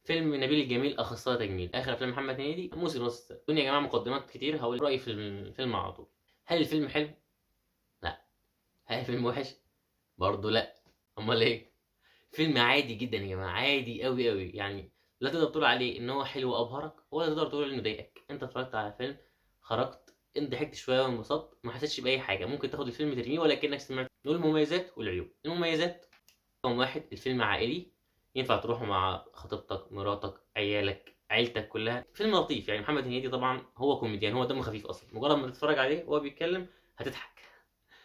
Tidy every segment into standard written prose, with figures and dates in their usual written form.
فيلم نبيل الجميل اخصائي تجميل، اخر افلام محمد هنيدي، موسم ونص الدنيا يا جماعه، مقدمات كتير، هقول رايي في الفيلم على طول. هل الفيلم حلو؟ لا. هل الفيلم وحش؟ برضه لا. امال ايه؟ فيلم عادي جدا يا جماعه، عادي قوي قوي يعني. لا تقدر تقول عليه ان هو حلو وابهرك، ولا تقدر تقول انه ضايقك. انت اتفرجت على فيلم، خرجت انت ضحكت شويه وانبسطت، ما حسيتش باي حاجه. ممكن تاخد الفيلم ترميه ولا كانك سمعت. نقول المميزات والعيوب. المميزات: رقم واحد، الفيلم عائلي، ينفع تروحوا مع خطيبتك، مراتك، عيالك، عيلتك كلها. فيلم لطيف يعني. محمد هنيدي طبعا هو كوميديان، هو دمه خفيف اصلا، مجرد ما تتفرج عليه وهو بيتكلم هتضحك.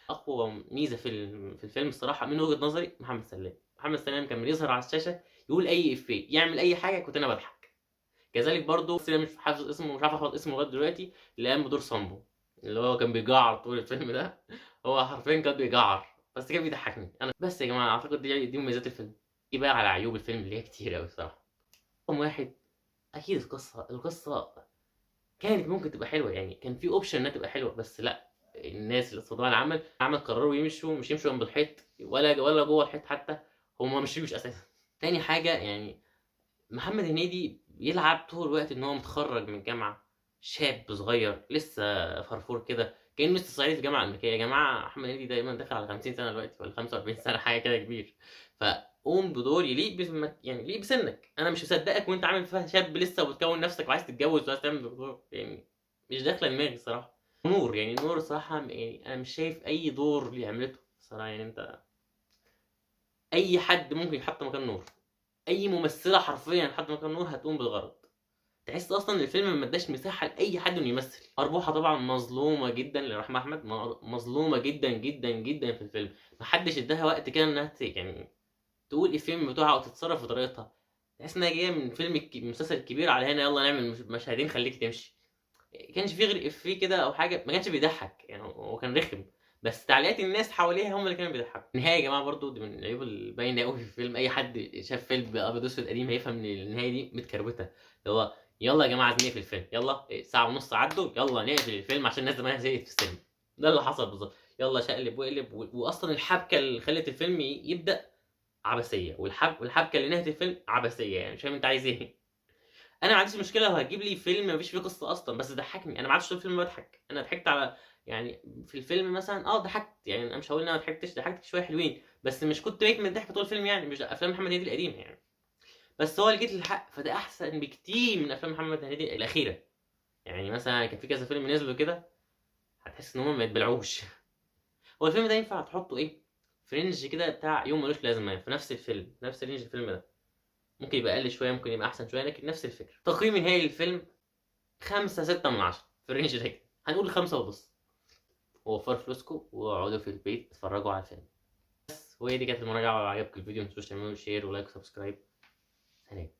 اقوى ميزه في الفيلم الصراحه من وجهه نظري محمد سلام كان بيظهر على الشاشه، يقول اي افيه، يعمل اي حاجه، كنت انا بضحك. كذلك برضو، بس أنا مش حافظ اسمه، مش عارف احفظ اسمه لغايه دلوقتي، اللي قام بدور صامبو، اللي هو كان بيجعر طول الفيلم ده. هو حرفيا كان بيجعر، بس كان بيضحكني انا. بس يا جماعه اعتقد دي مميزات الفيلم. ايه بقى على عيوب الفيلم اللي هي كتير قوي الصراحه. رقم واحد، اكيد القصه كانت ممكن تبقى حلوه يعني، كان في اوبشن انها تبقى حلوه، بس لا. الناس اللي صناع العمل قرروا يمشوا، مش يمشوا جنب الحيط ولا جوه الحيط حتى. هم ما مشيوش اساسا. تاني حاجه يعني، محمد هنيدي بيلعب طول الوقت ان هو متخرج من الجامعه، شاب صغير لسه فرفور كده، كانه لسه صعيدي في الجامعه الامريكيه. يا جماعه محمد هنيدي دايما داخل على 50 سنه دلوقتي، ولا 45 سنه، حاجه كده كبير. فقوم بدور يليق يعني يليق بسنك. انا مش مصدقك وانت عامل فيها شاب لسه وبتكون نفسك وعايز تتجوز وعايز تعمل دكتور يعني. مش داخله دماغي الصراحه. نور يعني، نور الصراحه يعني انا مش شايف اي دور اللي عملته الصراحه يعني. انت اي حد ممكن يتحط مكان نور، اي ممثله حرفيا حط مكان نور هتقوم بالغرض. تحس اصلا ان الفيلم ما اداش مساحه لاي حد انه يمثل. اربوحه طبعا مظلومه جدا لرحمه احمد، مظلومه جدا جدا جدا في الفيلم. ما حدش اداها وقت كده انها يعني تقول الفيلم بتوعها او تتصرف بطريقتها. تحس انها جايه من فيلم المسلسل الكبير على هنا، يلا نعمل مشهدين خليك تمشي. كانش فيه غير افيه كده او حاجه، ما كانش بيضحك يعني، هو كان رخم. بس تعليقات الناس حواليها هم اللي كانوا بيضحكوا. النهايه يا جماعه برضو دي من العيوب الباينه قوي في الفيلم. اي حد شاف فيلم ابيض واسود قديم هيفهم ان النهايه دي متكروته. اللي هو يلا يا جماعه عايزين نقفل الفيلم، يلا ساعه ونص عدوا، يلا نقفل الفيلم عشان الناس زمانها زهقت في السينما. ده اللي حصل بالظبط. يلا شقلب وقلب، واصلا الحبكه اللي خلت الفيلم يبدا عبثيه، والحبكه اللي نهت الفيلم عبثيه، يعني مش فاهم انت عايز ايه. انا ما عنديش مشكله لو هتجيب لي فيلم ما فيش فيه قصه اصلا، بس ضحكني. انا ما عادش طول الفيلم بضحك، انا ضحكت على يعني في الفيلم مثلا، ضحكت يعني. انا مش هقول ان انا ما ضحكتش، ضحكت شويه حلوين، بس مش كنت ميت من الضحك طول الفيلم يعني. مش افلام محمد هنيدي القديمه يعني. بس هو اللي جيت للحق، فده احسن بكتير من افلام محمد هنيدي الاخيره. يعني مثلا كان في كذا فيلم نزلوا كده، هتحس ان هم ما يتبلعوش. هو الفيلم ده ينفع تحطه ايه، في رينج كده بتاع يوم ملوش لازمه يعني، في نفس الفيلم، نفس رينج الفيلم ده. ممكن يبقى اقل شويه، ممكن يبقى احسن شويه، لكن نفس الفكره. تقييم نهائي للفيلم 5/6 في الرينج ده كده. هنقول 5 ونص. ووفروا فلوسكم واقعدوا في البيت اتفرجوا على الفيلم. بس وهي دي كانت المراجعة. لو عجبك الفيديو متنسوش تعملوا شير ولايك وسبسكرايب. سلام.